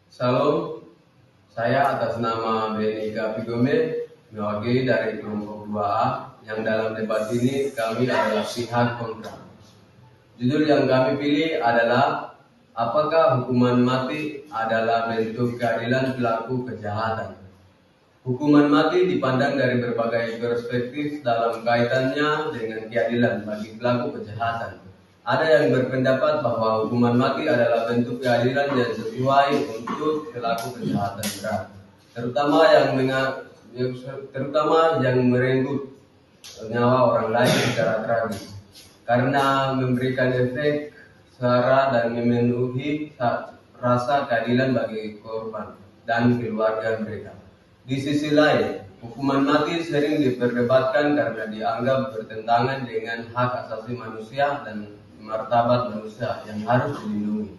Salam, saya atas nama Benika Pigome mewakili dari kelompok 2A yang dalam debat ini kami adalah pihak kontra. Judul yang kami pilih adalah apakah hukuman mati adalah bentuk keadilan pelaku kejahatan. Hukuman mati dipandang dari berbagai perspektif dalam kaitannya dengan keadilan bagi pelaku kejahatan. Ada yang berpendapat bahwa hukuman mati adalah bentuk keadilan yang sesuai untuk pelaku kejahatan berat, terutama yang merenggut nyawa orang lain secara tragis, karena memberikan efek sara dan memenuhi rasa keadilan bagi korban dan keluarga mereka. Di sisi lain, hukuman mati sering diperdebatkan karena dianggap bertentangan dengan hak asasi manusia dan martabat manusia yang harus dilindungi.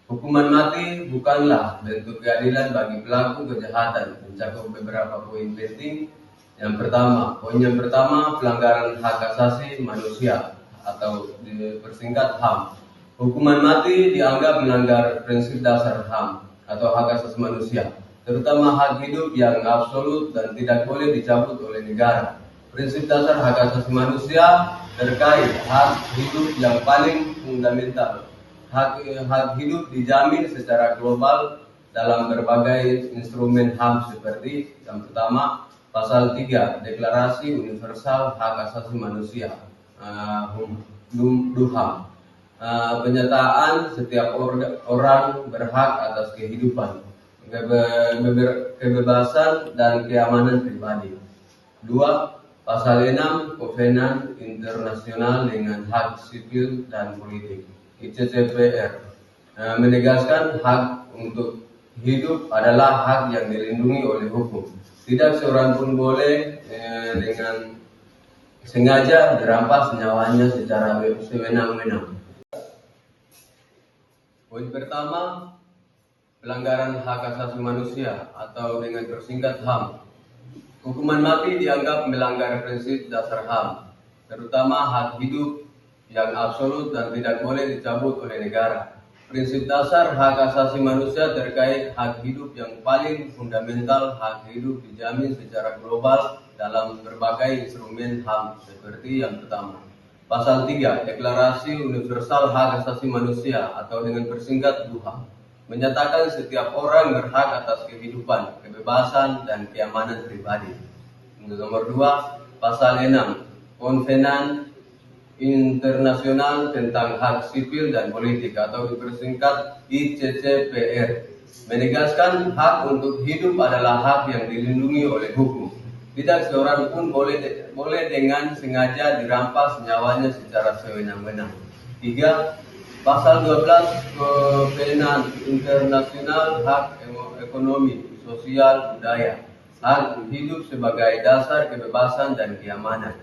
Hukuman mati bukanlah bentuk keadilan bagi pelaku kejahatan, mencakup beberapa poin penting. Poin yang pertama, pelanggaran hak asasi manusia atau dipersingkat HAM. Hukuman mati dianggap melanggar prinsip dasar HAM atau hak asasi manusia, terutama hak hidup yang absolut dan tidak boleh dicabut oleh negara. Prinsip dasar hak asasi manusia terkait hak hidup yang paling fundamental. Hak hidup dijamin secara global dalam berbagai instrumen HAM seperti yang pertama, Pasal 3 Deklarasi Universal Hak Asasi Manusia (DUHAM). Penyataan setiap orang berhak atas kehidupan, kebebasan dan keamanan pribadi. 2. Pasal 6 Kovenan Internasional dengan Hak Sipil dan Politik (ICCPR) menegaskan hak untuk hidup adalah hak yang dilindungi oleh hukum. Tidak seorang pun boleh dengan sengaja dirampas nyawanya secara sewenang-wenang. Poin pertama, pelanggaran hak asasi manusia atau dengan persingkat HAM. Hukuman mati dianggap melanggar prinsip dasar HAM, terutama hak hidup yang absolut dan tidak boleh dicabut oleh negara. Prinsip dasar hak asasi manusia terkait hak hidup yang paling fundamental. Hak hidup dijamin secara global dalam berbagai instrumen HAM seperti yang pertama, Pasal 3 Deklarasi Universal Hak Asasi Manusia atau dengan persingkat DUHAM, menyatakan setiap orang berhak atas kehidupan, kebebasan, dan keamanan pribadi. Nomor 2, Pasal 6 Kovenan Internasional tentang Hak Sipil dan Politik atau dipersingkat ICCPR, menegaskan hak untuk hidup adalah hak yang dilindungi oleh hukum. Tidak seorang pun boleh dengan sengaja dirampas nyawanya secara sewenang-wenang. 3. Pasal 12 Kovenan Internasional Hak Ekonomi, Sosial, Budaya, hak hidup sebagai dasar kebebasan dan keamanan.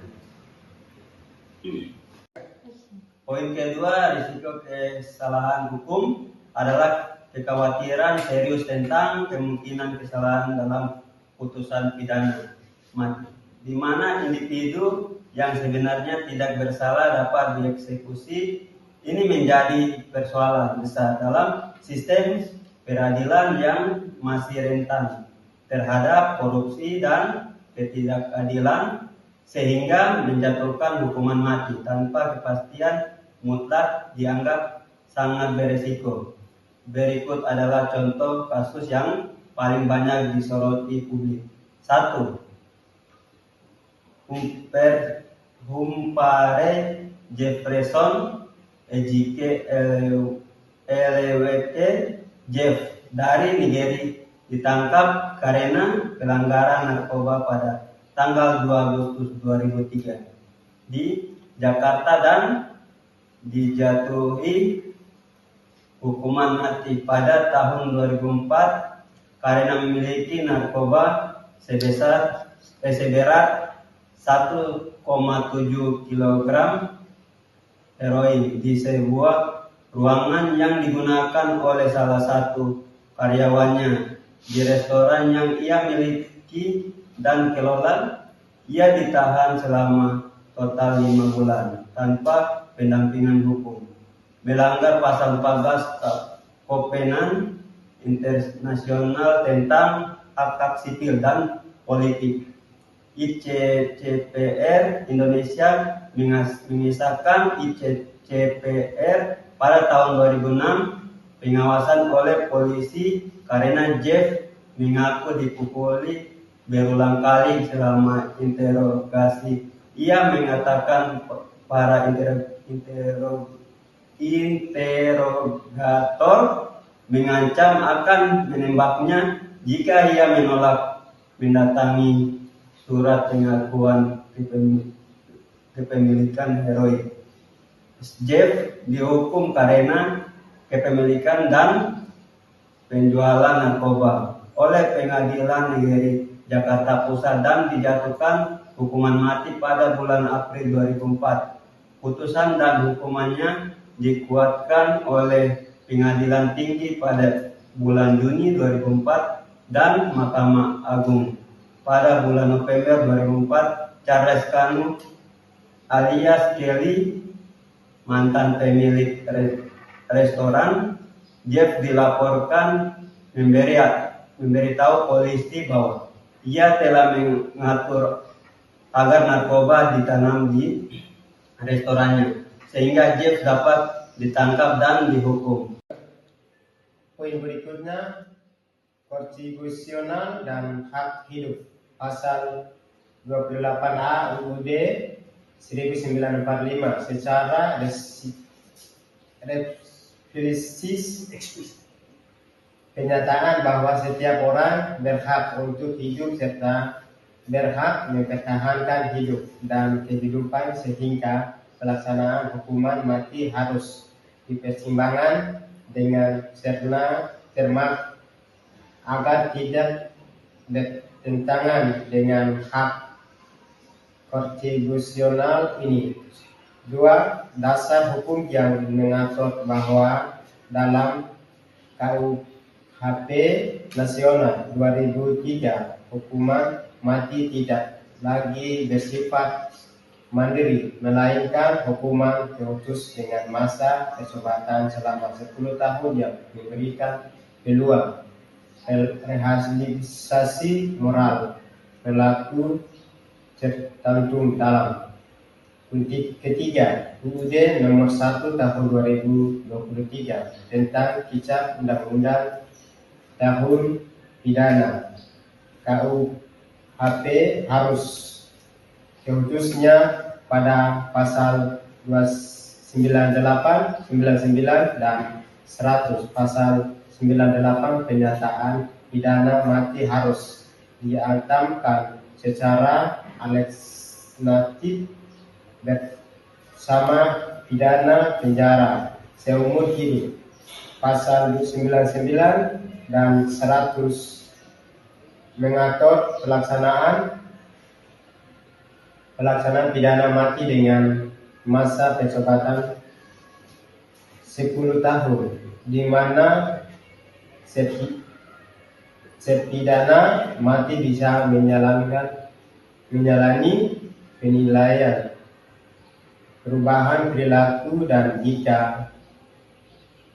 Poin kedua, risiko kesalahan hukum adalah kekhawatiran serius tentang kemungkinan kesalahan dalam putusan pidana mati, di mana individu yang sebenarnya tidak bersalah dapat dieksekusi. Ini menjadi persoalan besar dalam sistem peradilan yang masih rentan terhadap korupsi dan ketidakadilan, sehingga menjatuhkan hukuman mati tanpa kepastian mutlak dianggap sangat beresiko. Berikut adalah contoh kasus yang paling banyak disoroti publik. 1. Humphrey Jefferson Ejike Eleweke Jeff dari Nigeria ditangkap karena pelanggaran narkoba pada tanggal 2 Agustus 2003 di Jakarta dan dijatuhi hukuman mati pada tahun 2004 karena memiliki narkoba seberat 1,7 kg heroin di sebuah ruangan yang digunakan oleh salah satu karyawannya di restoran yang ia miliki dan kelola. Ia ditahan selama total 5 bulan tanpa pendampingan hukum, melanggar pasal 14 Kovenant Internasional tentang Hak-Hak Sipil dan Politik. ICCPR Indonesia mengisahkan ICCPR pada tahun 2006 pengawasan oleh polisi karena Jeff mengaku dipukuli berulang kali selama interogasi. Ia mengatakan para interrogator mengancam akan menembaknya jika ia menolak mendatangi surat pengakuan kepemilikan heroin. Jeff dihukum karena kepemilikan dan penjualan narkoba oleh Pengadilan Negeri Jakarta Pusat dan dijatuhkan hukuman mati pada bulan April 2004. Putusan dan hukumannya dikuatkan oleh Pengadilan Tinggi pada bulan Juni 2004 dan Mahkamah Agung. Pada bulan November 2004, Charles Kanu alias Kelly, mantan pemilik restoran Jeff, dilaporkan memberitahu polisi bahwa ia telah mengatur agar narkoba ditanam di restorannya, sehingga Jeff dapat ditangkap dan dihukum. Poin berikutnya, konstitusional dan hak hidup. Pasal 28A UUD 1945 secara eksplisit penyataan bahwa setiap orang berhak untuk hidup serta berhak mempertahankan hidup dan kehidupan sehingga pelaksanaan hukuman mati harus dipertimbangkan dengan cermat agar tidak bertentangan dengan hak konstitusional ini. 2. Dasar hukum yang mengatur bahwa dalam KUHP Nasional 2003 hukuman mati tidak lagi bersifat mandiri, melainkan hukuman khusus dengan masa percobaan selama 10 tahun yang memberikan peluang rehabilitasi moral pelaku tertentu dalam. Ketiga, UUD nomor 1 tahun 2023 tentang Kitab Undang-Undang Tahun Pidana KUHP harus khususnya pada pasal 298, 99 dan 100. Pasal 98 penyataan pidana mati harus diancamkan secara alternatif bersama pidana penjara seumur hidup. Pasal 99 dan 100 mengatur pelaksanaan pidana mati dengan masa percobaan 10 tahun, di mana terpidana mati bisa menjalani penilaian perubahan perilaku dan jika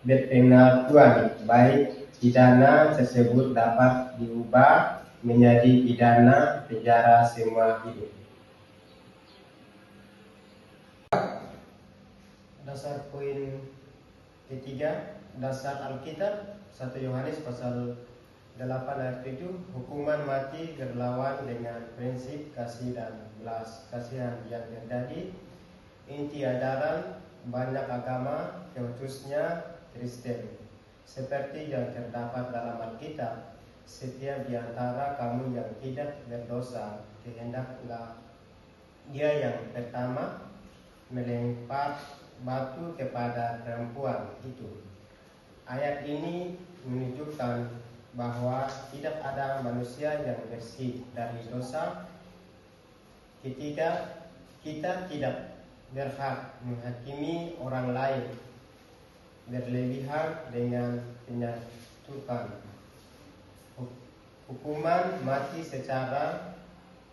berpengetahuan baik pidana tersebut dapat diubah menjadi pidana penjara seumur hidup. Dasar poin ketiga, dasar Alkitab 1 Yohanes pasal 8 ayat 7, hukuman mati berlawan dengan prinsip kasih dan belas kasihan yang terjadi inti ajaran banyak agama, khususnya Kristen. Seperti yang terdapat dalam Alkitab, setiap di antara kamu yang tidak berdosa, kehendaklah dia yang pertama melempar batu kepada perempuan itu. Ayat ini menunjukkan bahwa tidak ada manusia yang bersih dari dosa. Ketiga, kita tidak berhak menghakimi orang lain berlebihan dengan menyatukan hukuman mati secara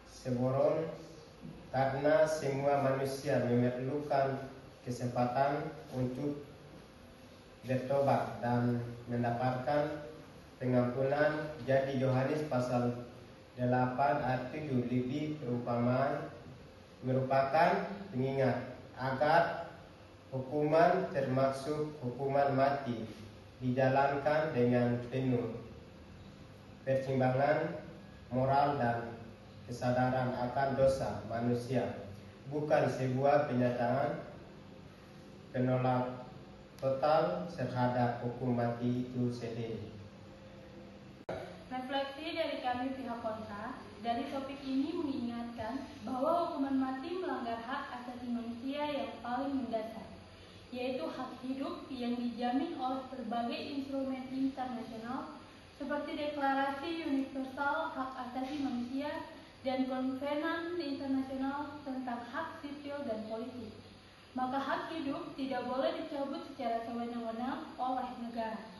sembrono karena semua manusia memerlukan kesempatan untuk bertobat dan mendapatkan pengampunan. Jadi Yohanes pasal 8 ayat 7 lebih perumpamaan merupakan pengingat agar hukuman termasuk hukuman mati dijalankan dengan penuh pertimbangan moral dan kesadaran akan dosa manusia, bukan sebuah pernyataan penolak total terhadap hukum mati itu sendiri. Refleksi dari kami pihak kontra dari topik ini mengingatkan bahwa hukuman mati melanggar hak asasi manusia yang paling mendasar, yaitu hak hidup yang dijamin oleh berbagai instrumen internasional seperti Deklarasi Universal Hak Asasi Manusia dan Konvenan Internasional tentang Hak Sipil dan Politik. Maka hak hidup tidak boleh dicabut secara sewenang-wenang oleh negara.